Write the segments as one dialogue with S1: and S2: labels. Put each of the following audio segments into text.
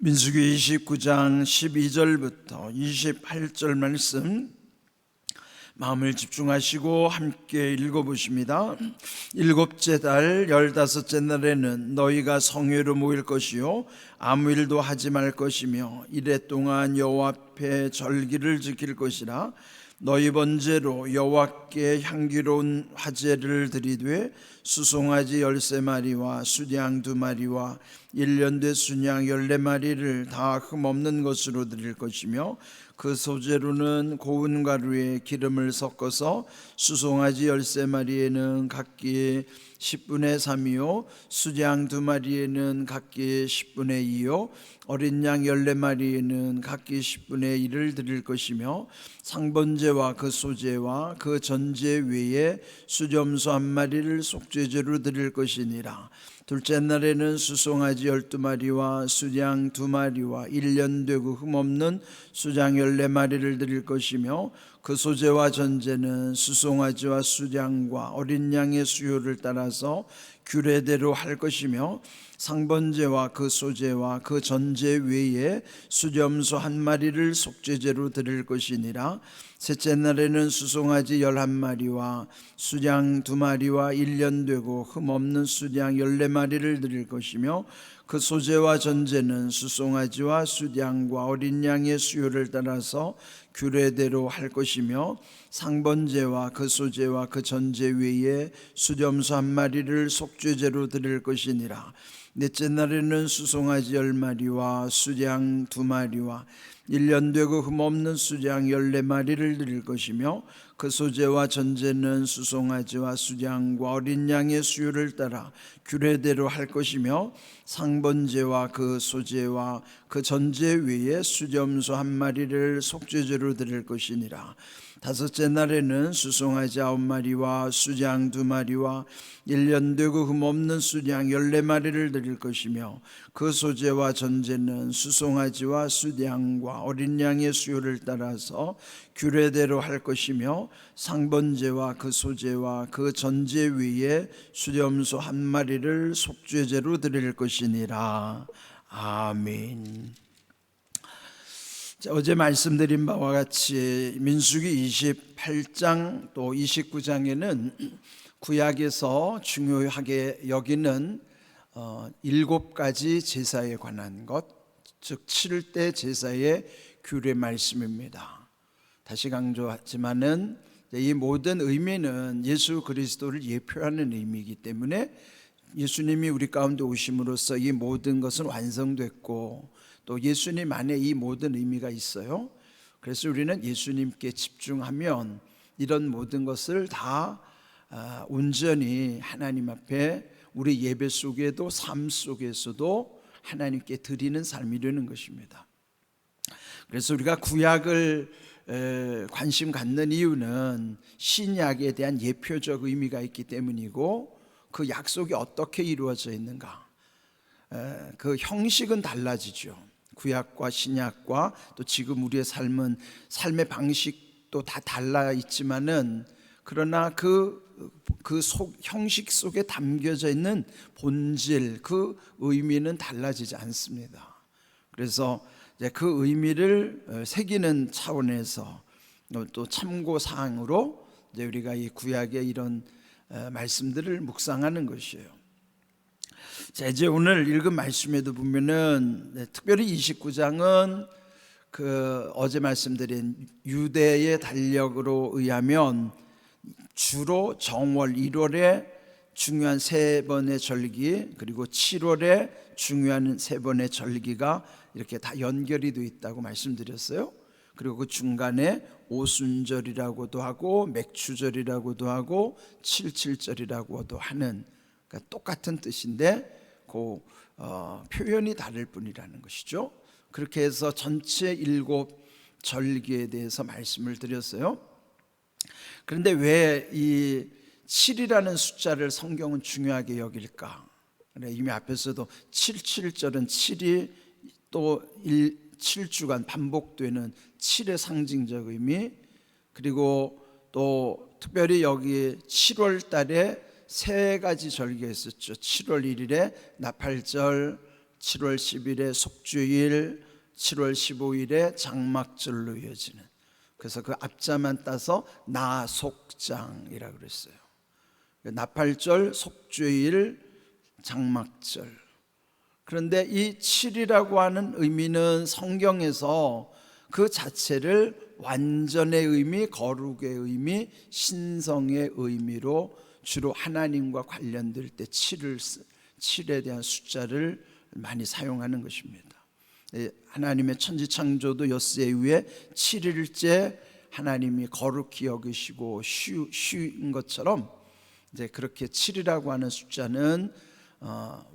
S1: 민수기 29장 12절부터 28절 말씀 마음을 집중하시고 함께 읽어보십니다. 일곱째 달 15째 날에는 너희가 성회로 모일 것이요 아무 일도 하지 말 것이며 이래 동안 여호와 앞에 절기를 지킬 것이라. 너희 번제로 여호와께 향기로운 화제를 드리되 수송아지 13마리와 수양 2마리와 1년 된 순양 14마리를 다 흠없는 것으로 드릴 것이며 그 소재로는 고운 가루에 기름을 섞어서 수송아지 13마리에는 각기 10분의 3이요 수양 2마리에는 각기 10분의 2요 어린 양 14마리에는 각기 10분의 1을 드릴 것이며 상번제와 그 소제와 그 전제 외에 수점소 1마리를 속죄제로 드릴 것이니라. 둘째 날에는 수송아지 12마리와 수양 2마리와 1년 되고 흠없는 수장 14마리를 드릴 것이며 그 소제와 전제는 수송아지와 수장과 어린 양의 수요를 따라서 규례대로 할 것이며 상번제와 그 소제와 그 전제 외에 수점소 1마리를 속죄제로 드릴 것이니라. 셋째 날에는 수송아지 11마리와 수양 2마리와 1년 되고 흠없는 수양 14마리를 드릴 것이며 그 소제와 전제는 수송아지와 수양과 어린 양의 수요를 따라서 규례대로 할 것이며 상번제와 그 소제와 그 전제 외에 수점소 1마리를 속죄제로 드릴 것이니라. 넷째 날에는 수송아지 10마리와 수양 2마리와 1년 되고 흠없는 수양 14마리를 드릴 것이며 그 소제와 전제는 수송아지와 수양과 어린 양의 수요를 따라 규례대로 할 것이며 상번제와 그 소제와 그 전제 외에 수점소 1마리를 속죄제로 드릴 것이니라. 다섯째 날에는 수송아지 9마리와 수양 2마리와 1년 되고 흠없는 수양 14마리를 드릴 것이며 그 소제와 전제는 수송아지와 수양과 어린 양의 수요를 따라서 규례대로 할 것이며 상번제와 그 소제와 그 전제 외에 수점소 1마리를 속죄제로 드릴 것이니라. 아멘. 어제 말씀드린 바와 같이 민수기 28장 또 29장에는 구약에서 중요하게 여기는 7가지 제사에 관한 것, 즉 7대 제사의 규례 말씀입니다. 다시 강조하지만은 이 모든 의미는 예수 그리스도를 예표하는 의미이기 때문에 예수님이 우리 가운데 오심으로써 이 모든 것은 완성됐고 또 예수님 안에 이 모든 의미가 있어요. 그래서 우리는 예수님께 집중하면 이런 모든 것을 다 온전히 하나님 앞에 우리 예배 속에도 삶 속에서도 하나님께 드리는 삶이 되는 것입니다. 그래서 우리가 구약을 관심 갖는 이유는 신약에 대한 예표적 의미가 있기 때문이고 그 약속이 어떻게 이루어져 있는가, 그 형식은 달라지죠. 구약과 신약과 또 지금 우리의 삶의 방식도 다 달라 있지만은 그러나 그 형식 속에 담겨져 있는 본질, 그 의미는 달라지지 않습니다. 그래서 이제 그 의미를 새기는 차원에서 또 참고 사항으로 이제 우리가 이 구약의 이런 말씀들을 묵상하는 것이에요. 자, 이제 오늘 읽은 말씀에도 보면은 특별히 29장은 그 어제 말씀드린 유대의 달력으로 의하면 주로 정월 1월에 중요한 3번의 절기, 그리고 7월에 중요한 3번의 절기가 이렇게 다 연결이 되어 있다고 말씀드렸어요. 그리고 그 중간에 오순절이라고도 하고 맥추절이라고도 하고 77절이라고도 하는, 그러니까 똑같은 뜻인데 그 표현이 다를 뿐이라는 것이죠. 그렇게 해서 전체 7절기에 대해서 말씀을 드렸어요. 그런데 왜 이 7이라는 숫자를 성경은 중요하게 여길까? 이미 앞에서도 77절은 7이 또 7주간 반복되는 7의 상징적 의미, 그리고 또 특별히 여기 7월 달에 3가지 절기가 있었죠. 7월 1일에 나팔절, 7월 10일에 속주일, 7월 15일에 장막절로 이어지는, 그래서 그 앞자만 따서 나속장이라고 그랬어요. 나팔절, 속주일, 장막절. 그런데 이 7이라고 하는 의미는 성경에서 그 자체를 완전의 의미, 거룩의 의미, 신성의 의미로 주로 하나님과 관련될 때 7에 대한 숫자를 많이 사용하는 것입니다. 하나님의 천지창조도 엿새 이후에 7일째 하나님이 거룩히 여기시고 쉬인 것처럼 이제 그렇게 7이라고 하는 숫자는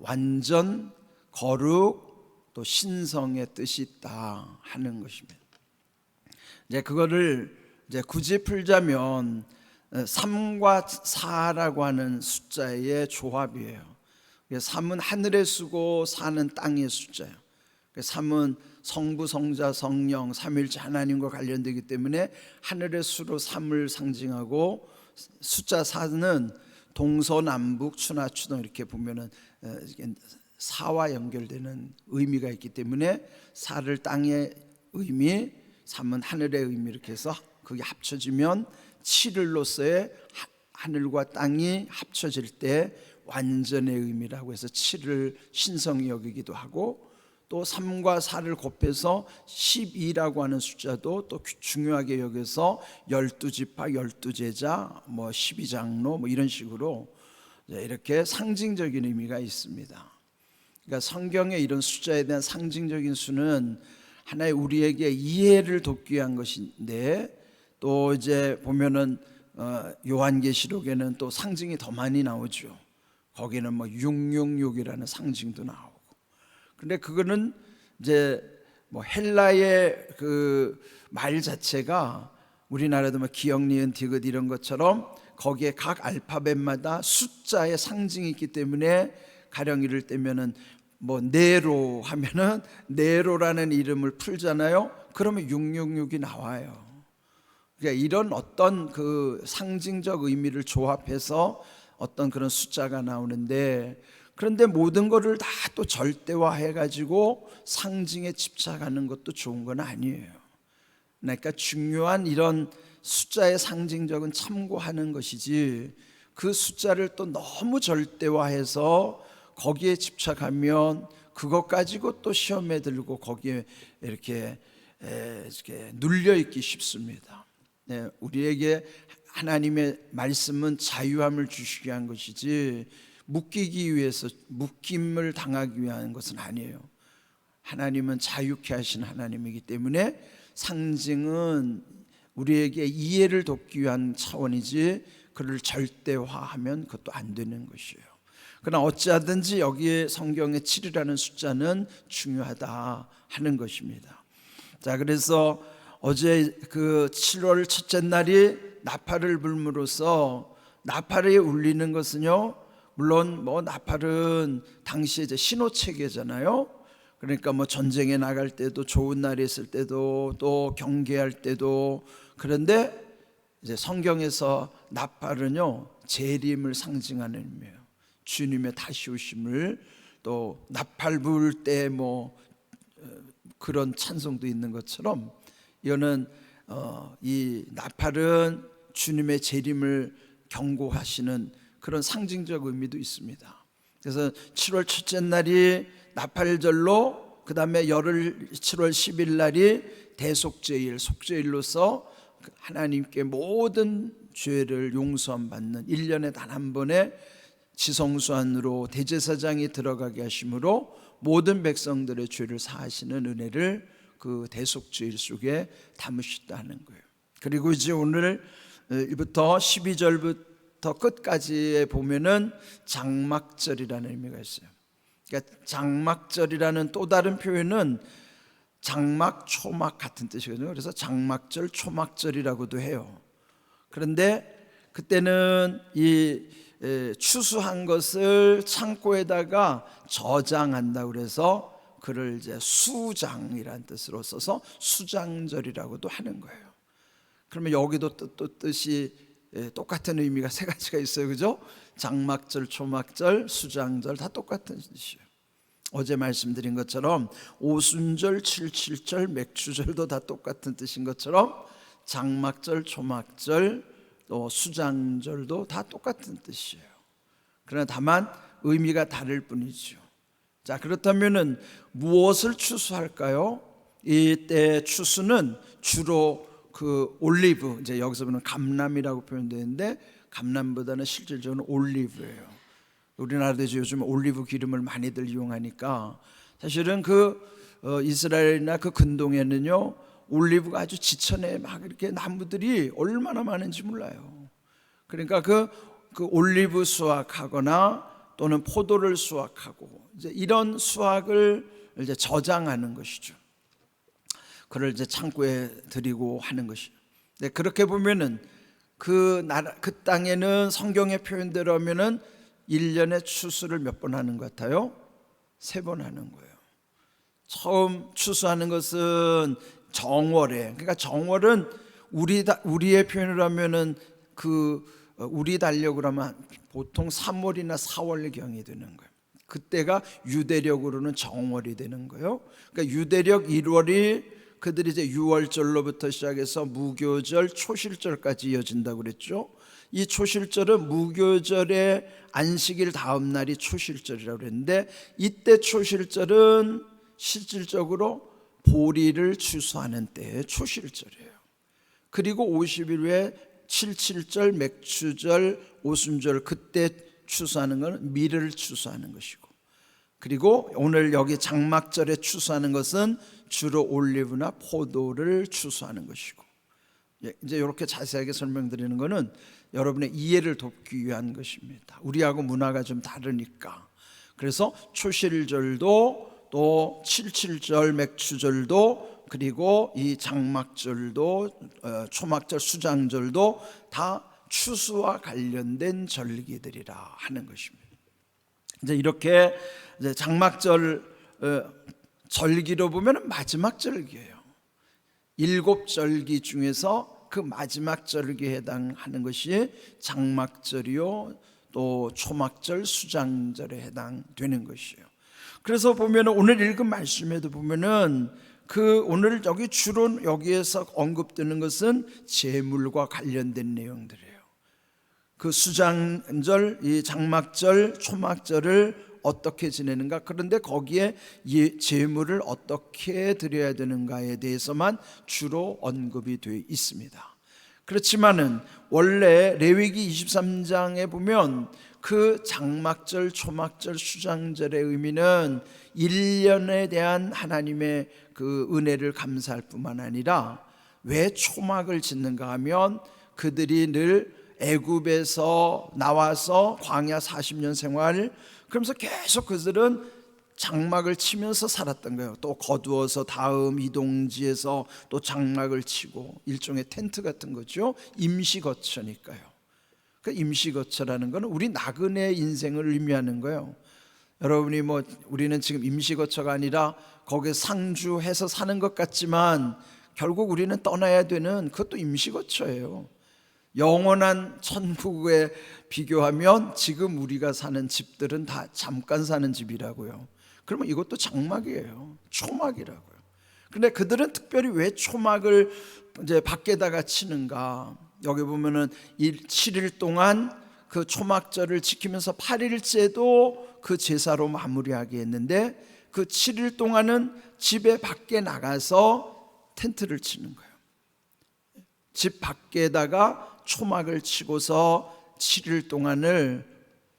S1: 완전, 거룩, 또 신성의 뜻이 있다 하는 것입니다. 이제 그거를 이제 굳이 풀자면 3과 4라고 하는 숫자의 조합이에요. 3은 하늘의 수고 4는 땅의 숫자예요. 3은 성부, 성자, 성령, 삼위일체 하나님과 관련되기 때문에 하늘의 수로 3을 상징하고, 숫자 4는 동서남북 추나추동 이렇게 보면은 4와 연결되는 의미가 있기 때문에 4를 땅의 의미, 3은 하늘의 의미, 이렇게 해서 그게 합쳐지면 7일로서의 하늘과 땅이 합쳐질 때 완전의 의미라고 해서 7을 신성히 여기기도 하고, 또 3과 4를 곱해서 12라고 하는 숫자도 또 중요하게 여겨서 12지파, 12제자, 12장로 이런 식으로 이렇게 상징적인 의미가 있습니다. 그러니까 성경에 이런 숫자에 대한 상징적인 수는 하나의 우리에게 이해를 돕기 위한 것인데, 또 이제 보면은 요한계시록에는 또 상징이 더 많이 나오죠. 거기는 666이라는 상징도 나오고. 근데 그거는 이제 헬라의 그 말 자체가 우리나라도 기역, 니은, 디귿 이런 것처럼 거기에 각 알파벳마다 숫자의 상징이 있기 때문에, 가령 이럴 때면은 네로 하면은 네로라는 이름을 풀잖아요. 그러면 666이 나와요. 그러니까 이런 어떤 그 상징적 의미를 조합해서 어떤 그런 숫자가 나오는데, 그런데 모든 것을 다 또 절대화해 가지고 상징에 집착하는 것도 좋은 건 아니에요. 그러니까 중요한 이런 숫자의 상징적은 참고하는 것이지, 그 숫자를 또 너무 절대화해서 거기에 집착하면 그것 가지고 또 시험에 들고 거기에 이렇게 눌려있기 쉽습니다. 우리에게 하나님의 말씀은 자유함을 주시기 위한 것이지 묶이기 위해서, 묶임을 당하기 위한 것은 아니에요. 하나님은 자유케 하신 하나님이기 때문에 상징은 우리에게 이해를 돕기 위한 차원이지 그를 절대화하면 그것도 안 되는 것이에요. 그러나 어찌하든지 여기에 성경의 7이라는 숫자는 중요하다 하는 것입니다. 자, 그래서 어제 그 7월 첫째 날이 나팔을 불므로써, 나팔이 울리는 것은요, 물론 나팔은 당시에 이제 신호체계잖아요. 그러니까 전쟁에 나갈 때도, 좋은 날이 있을 때도, 또 경계할 때도. 그런데 이제 성경에서 나팔은요, 재림을 상징하는 의미예요. 주님의 다시 오심을, 또 나팔 불 때 그런 찬송도 있는 것처럼, 이거는 이 나팔은 주님의 재림을 경고하시는 그런 상징적 의미도 있습니다. 그래서 7월 첫째 날이 나팔절로, 그 다음에 열흘 7월 10일 날이 대속죄일, 속죄일로서 하나님께 모든 죄를 용서함 받는 1년에 단 한 번의 지성소 안으로 대제사장이 들어가게 하심으로 모든 백성들의 죄를 사하시는 은혜를 그 대속죄일 속에 담으셨다는 거예요. 그리고 이제 오늘부터 12절부터 끝까지에 보면은 장막절이라는 의미가 있어요. 그러니까 장막절이라는 또 다른 표현은 장막, 초막 같은 뜻이거든요. 그래서 장막절, 초막절이라고도 해요. 그런데 그때는 이 추수한 것을 창고에다가 저장한다고 그래서 그를 이제 수장이라는 뜻으로 써서 수장절이라고도 하는 거예요. 그러면 여기도 또 뜻이 똑같은 의미가 세 가지가 있어요, 그죠? 장막절, 초막절, 수장절 다 똑같은 뜻이에요. 어제 말씀드린 것처럼 오순절, 칠칠절, 맥추절도 다 똑같은 뜻인 것처럼 장막절, 초막절, 또 수장절도 다 똑같은 뜻이에요. 그러나 다만 의미가 다를 뿐이죠. 자, 그렇다면은 무엇을 추수할까요? 이때 추수는 주로 그 올리브, 이제 여기서 보면 감람이라고 표현되는데 감람보다는 실질적으로 올리브예요. 우리나라도 요즘 올리브 기름을 많이들 이용하니까 사실은 이스라엘이나 그 근동에는요 올리브가 아주 지천에 막 이렇게 나무들이 얼마나 많은지 몰라요. 그러니까 그 올리브 수확하거나 또는 포도를 수확하고 이제 이런 수확을 이제 저장하는 것이죠. 그걸 이제 창고에 들이고 하는 것이죠. 네, 그렇게 보면은 그 땅에는 성경의 표현대로 하면은 1년에 추수를 몇 번 하는 것 같아요? 3번 하는 거예요. 처음 추수하는 것은 정월에, 그러니까 정월은 우리의 표현으로 하면은 우리 달력으로 하면 보통 3월이나 4월경이 되는 거예요. 그때가 유대력으로는 정월이 되는 거예요. 그러니까 유대력 1월이 그들이 이제 유월절로부터 시작해서 무교절, 초실절까지 이어진다고 그랬죠. 이 초실절은 무교절의 안식일 다음 날이 초실절이라고 그랬는데, 이때 초실절은 실질적으로 보리를 추수하는 때의 초실절이에요. 그리고 50일 후에 칠칠절, 맥추절, 오순절, 그때 추수하는 것은 밀을 추수하는 것이고, 그리고 오늘 여기 장막절에 추수하는 것은 주로 올리브나 포도를 추수하는 것이고, 이제 이렇게 자세하게 설명드리는 것은 여러분의 이해를 돕기 위한 것입니다. 우리하고 문화가 좀 다르니까. 그래서 초실절도 또 칠칠절, 맥추절도, 그리고 이 장막절도, 초막절, 수장절도 다 추수와 관련된 절기들이라 하는 것입니다. 이제 이렇게 이제 장막절 절기로 보면 마지막 절기예요. 7절기 중에서 그 마지막 절기에 해당하는 것이 장막절이요, 또 초막절, 수장절에 해당되는 것이에요. 그래서 보면 오늘 읽은 말씀에도 보면은 오늘 여기 주로 여기에서 언급되는 것은 제물과 관련된 내용들이에요. 그 수장절, 이 장막절, 초막절을 어떻게 지내는가, 그런데 거기에 이 제물을 어떻게 드려야 되는가에 대해서만 주로 언급이 되어 있습니다. 그렇지만은 원래 레위기 23장에 보면 그 장막절, 초막절, 수장절의 의미는 1년에 대한 하나님의 그 은혜를 감사할 뿐만 아니라, 왜 초막을 짓는가 하면 그들이 늘 애굽에서 나와서 광야 40년 생활, 그러면서 계속 그들은 장막을 치면서 살았던 거예요. 또 거두어서 다음 이동지에서 또 장막을 치고, 일종의 텐트 같은 거죠. 임시거처니까요. 그 임시거처라는 것은 우리 나그네 인생을 의미하는 거예요. 여러분이 우리는 지금 임시거처가 아니라 거기에 상주해서 사는 것 같지만 결국 우리는 떠나야 되는, 그것도 임시거처예요. 영원한 천국에 비교하면 지금 우리가 사는 집들은 다 잠깐 사는 집이라고요. 그러면 이것도 장막이에요. 초막이라고요. 근데 그들은 특별히 왜 초막을 이제 밖에다가 치는가? 여기 보면은 7일 동안 그 초막절을 지키면서 8일째도 그 제사로 마무리하게 했는데, 그 7일 동안은 집에 밖에 나가서 텐트를 치는 거예요. 집 밖에다가 초막을 치고서 7일 동안을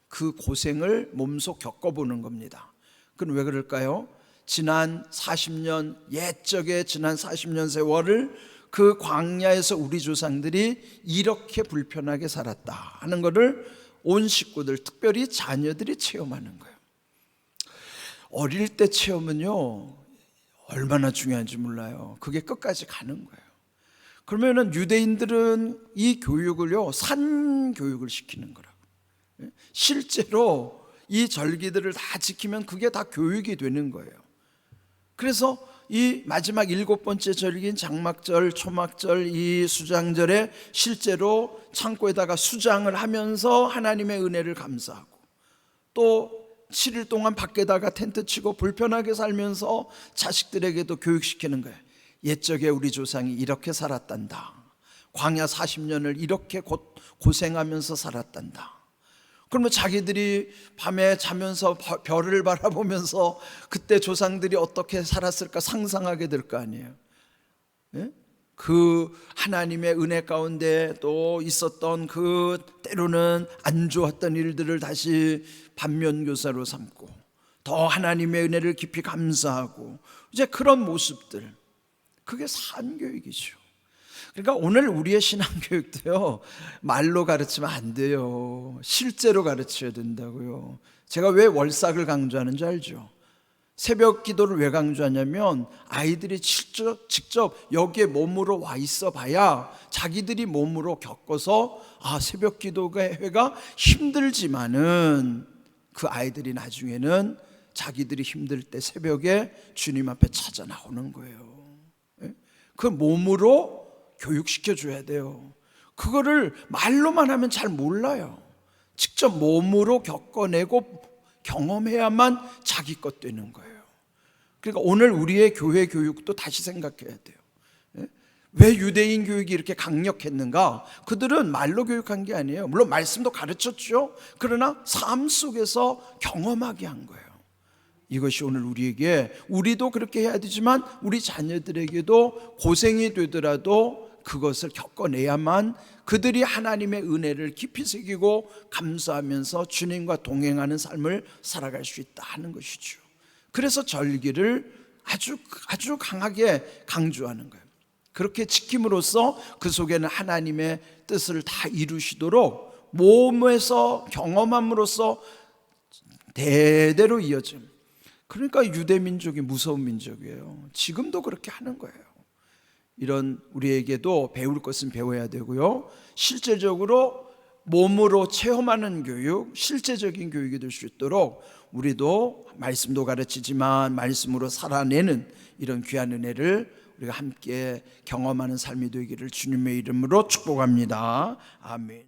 S1: 그 고생을 몸소 겪어보는 겁니다. 그건 왜 그럴까요? 지난 40년, 옛적에 지난 40년 세월을 그 광야에서 우리 조상들이 이렇게 불편하게 살았다 하는 것을 온 식구들, 특별히 자녀들이 체험하는 거예요. 어릴 때 체험은요 얼마나 중요한지 몰라요. 그게 끝까지 가는 거예요. 그러면은 유대인들은 이 교육을요 산교육을 시키는 거라고. 실제로 이 절기들을 다 지키면 그게 다 교육이 되는 거예요. 그래서 이 마지막 7번째 절기인 장막절, 초막절, 이 수장절에 실제로 창고에다가 수장을 하면서 하나님의 은혜를 감사하고, 또 7일 동안 밖에다가 텐트 치고 불편하게 살면서 자식들에게도 교육시키는 거예요. 옛적에 우리 조상이 이렇게 살았단다. 광야 40년을 이렇게 고생하면서 살았단다. 그러면 자기들이 밤에 자면서 별을 바라보면서 그때 조상들이 어떻게 살았을까 상상하게 될 거 아니에요. 예? 그 하나님의 은혜 가운데 또 있었던 그 때로는 안 좋았던 일들을 다시 반면교사로 삼고 더 하나님의 은혜를 깊이 감사하고 이제 그런 모습들, 그게 산교육이죠. 그러니까 오늘 우리의 신앙교육도요, 말로 가르치면 안 돼요. 실제로 가르쳐야 된다고요. 제가 왜 월삭을 강조하는지 알죠? 새벽 기도를 왜 강조하냐면 아이들이 직접 여기에 몸으로 와 있어 봐야 자기들이 몸으로 겪어서 새벽 기도회가 힘들지만은 그 아이들이 나중에는 자기들이 힘들 때 새벽에 주님 앞에 찾아 나오는 거예요. 그 몸으로 교육시켜 줘야 돼요. 그거를 말로만 하면 잘 몰라요. 직접 몸으로 겪어내고 경험해야만 자기 것 되는 거예요. 그러니까 오늘 우리의 교회 교육도 다시 생각해야 돼요. 왜 유대인 교육이 이렇게 강력했는가? 그들은 말로 교육한 게 아니에요. 물론 말씀도 가르쳤죠. 그러나 삶 속에서 경험하게 한 거예요. 이것이 오늘 우리도 그렇게 해야 되지만 우리 자녀들에게도 고생이 되더라도 그것을 겪어내야만 그들이 하나님의 은혜를 깊이 새기고 감사하면서 주님과 동행하는 삶을 살아갈 수 있다 하는 것이죠. 그래서 절기를 아주 강하게 강조하는 거예요. 그렇게 지킴으로써 그 속에는 하나님의 뜻을 다 이루시도록 몸에서 경험함으로써 대대로 이어짐. 그러니까 유대민족이 무서운 민족이에요. 지금도 그렇게 하는 거예요. 이런 우리에게도 배울 것은 배워야 되고요, 실제적으로 몸으로 체험하는 교육, 실제적인 교육이 될 수 있도록 우리도 말씀도 가르치지만 말씀으로 살아내는 이런 귀한 은혜를 우리가 함께 경험하는 삶이 되기를 주님의 이름으로 축복합니다. 아멘.